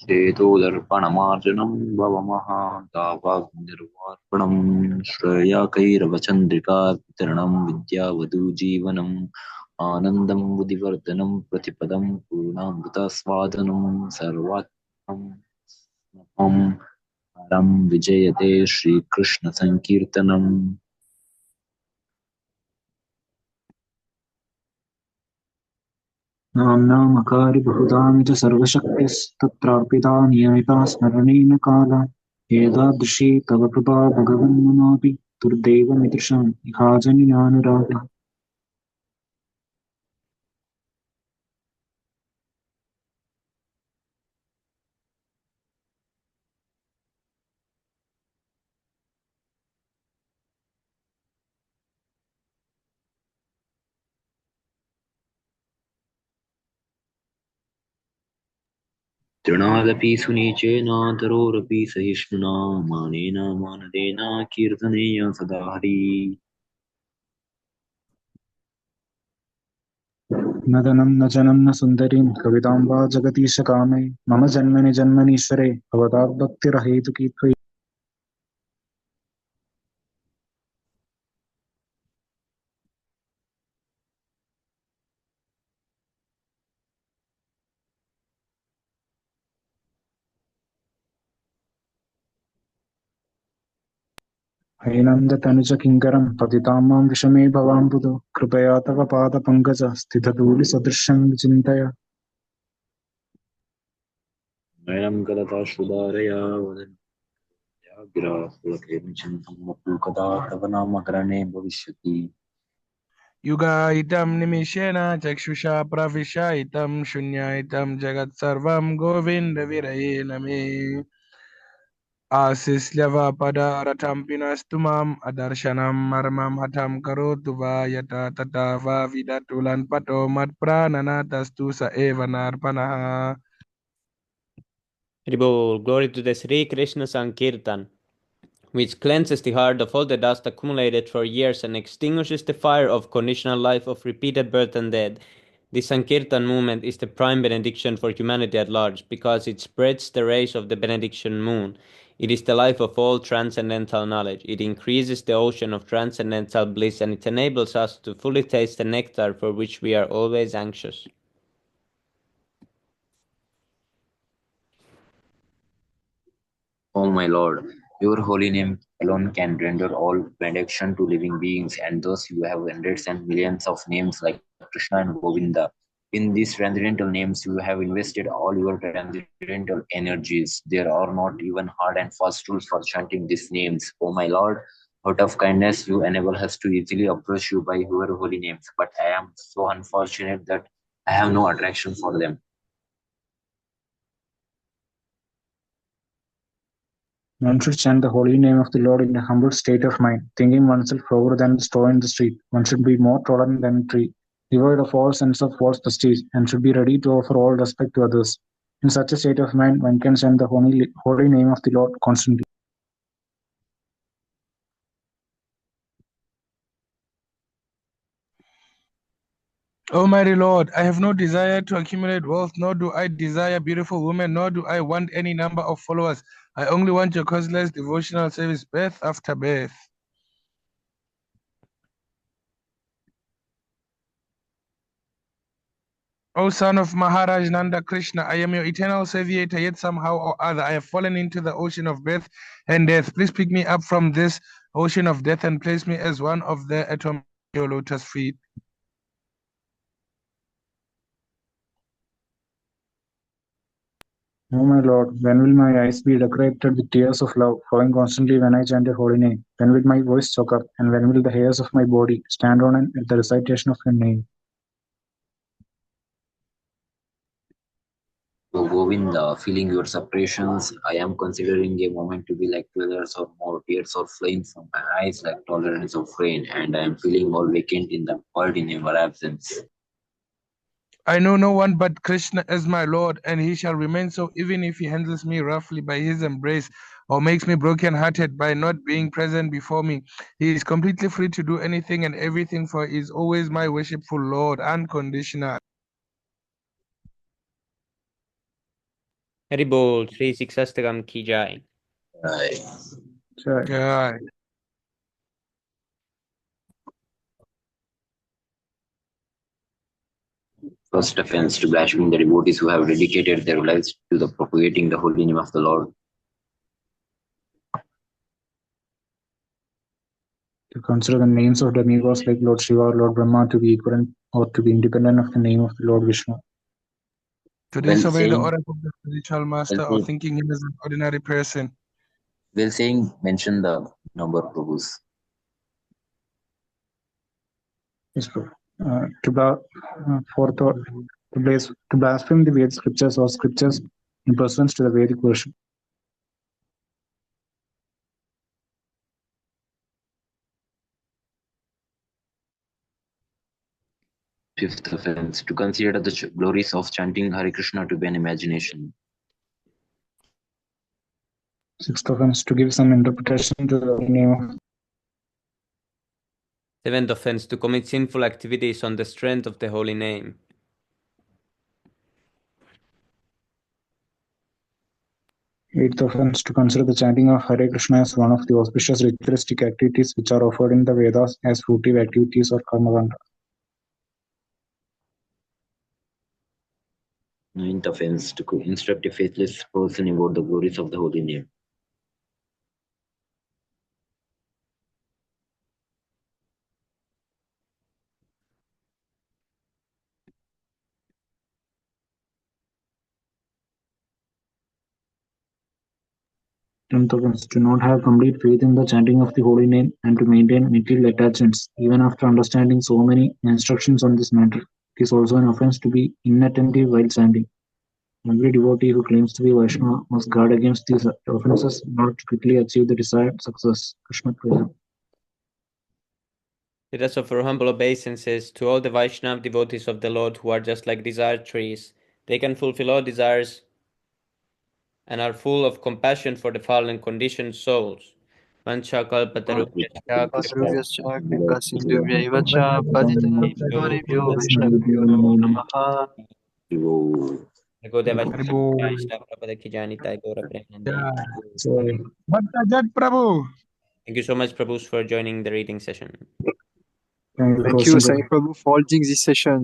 चेतोदर्पणमार्जनं भवमहातावाग्निर्वार्पणं श्रेयाकैरवचन्द्रिका वितरणं विद्यावधूजीवनम् आनन्दं बुद्धिवर्धनं प्रतिपदं पूर्णामृतस्वादनं सर्वात्मं हरं विजयते श्रीकृष्णसङ्कीर्तनम् नाम्नामकारि बहुधानि च सर्वशक्तिस्तत्रार्पिता नियमिता स्मरणेन काला एतादृशी तव कृपा भगवन्मनापि दुर्दैवमिदृशाम् इहाजनिनानुरागः तृणादपि सुनीचेनातरोरपि सहिष्णुना मानेन मानदेन कीर्तनेय सदा हरि न धनं न जनं न सुन्दरीं कवितां वा जगतीश कामे मम जन्मनि जन्मनीश्वरे भवताद्भक्तिरहेतुकी त्वयि हैनन्दतनुज किङ्करं पतितां मां विषमे भवाम्बुधो कृपया तव पादपङ्कज स्थितधूलिसदृशं विचिन्तय नयनं गलदाश्रुधारया वदन्याग्रापुलकेमिचिन्तं वपुकदा तव नामकरणे भविष्यति युगायितं निमिषेण चक्षुषा प्रविशायितं शून्यायितं जगत्सर्वं गोविन्दविरये नमे आशिष्यवपदारथं पिनस्तु माम् अदर्शनं मर्मं हठं करोतु वा यथा तथा वा विदतुलन्पतो मत्प्राणनाथस्तु स एव नार्पणः Haribol. Glory to the Sri Krishna Sankirtan, which cleanses the heart of all the dust accumulated for years and extinguishes the fire of conditional life of repeated birth and death. The Sankirtan movement is the prime benediction for humanity at large, because it spreads the rays of the benediction moon. It is the life of all transcendental knowledge. It increases the ocean of transcendental bliss, and it enables us to fully taste the nectar for which we are always anxious. O my Lord, your holy name alone can render all benediction to living beings, and thus you have hundreds and millions of names like Krishna and Govinda. In these transcendental names, you have invested all your transcendental energies. There are not even hard and fast rules for chanting these names. O my Lord, out of kindness, you enable us to easily approach you by your holy names, but I am so unfortunate that I have no attraction for them. One should chant the holy name of the Lord in a humble state of mind, thinking oneself lower than the straw in the street. One should be more tolerant than a tree, devoid of all sense of false prestige, and should be ready to offer all respect to others. In such a state of mind, one can chant the holy name of the Lord constantly. Almighty Lord, I have no desire to accumulate wealth, nor do I desire beautiful women, nor do I want any number of followers. I only want your causeless devotional service, birth after birth. O son of Maharaj Nanda Krishna, I am your eternal savior, yet somehow or other I have fallen into the ocean of birth and death. Please pick me up from this ocean of death and place me as one of the atoms of your lotus feet. O my Lord, when will my eyes be decorated with tears of love, flowing constantly when I chant your holy name? When will my voice choke up, and when will the hairs of my body stand on end at the recitation of your name? So Govinda, feeling your separations, I am considering a moment to be like 12 hours or more. Tears are flowing from my eyes like tolerance of rain, and I am feeling all vacant in the world in your absence. I know no one but Krishna as my Lord, and he shall remain so even if he handles me roughly by his embrace or makes me broken-hearted by not being present before me. He is completely free to do anything and everything, for he is always my worshipful Lord, unconditional. Haribol, Sri Siksastakam ki jai. Jai. Jai. First offense to blaspheming the devotees who have dedicated their lives to the propagating the holy name of the Lord. To consider the names of demigods like Lord Shiva or Lord Brahma to be equivalent or to be independent of the name of the Lord Vishnu. To Well disobey the saying, order of the spiritual master or thinking him as an ordinary person. well saying, mention the number of Prabhus. Yes, Prabhu. To blaspheme the Vedic scriptures or scriptures in pursuance to the Vedic version. Fifth offense, to consider the glories of chanting Hare Krishna to be an imagination. Sixth offense, to give some interpretation to the name of. Seventh offense, to commit sinful activities on the strength of the holy name. Eighth offense, to consider the chanting of Hare Krishna as one of the auspicious ritualistic activities which are offered in the Vedas as fruitive activities or karmakanda. Ninth offense, to instruct a faithless person about the glories of the holy name. Tenth offense, to not have complete faith in the chanting of the holy name and to maintain material attachments even after understanding so many instructions on this matter. It is also an offense to be inattentive while chanting. Every devotee who claims to be Vaishnava must guard against these offenses in order to quickly achieve the desired success. Krishna Priya. Let us offer humble obeisances to all the Vaishnava devotees of the Lord who are just like desire trees. They can fulfill all desires and are full of compassion for the fallen conditioned souls. Vanchakalpatarubhyascha Patruvyascha Kripa Sindhuvyaiva cha Patitanam Pavanebhyo Vaishnavibhyo Namo Namaha. Godeva Haribol. Prabhupada ki jani tai Gaura Premanande. Jai. Bhattajat Prabhu. Thank you so much, Prabhu, for joining the reading session. Thank you, Sai Prabhu, for holding these sessions.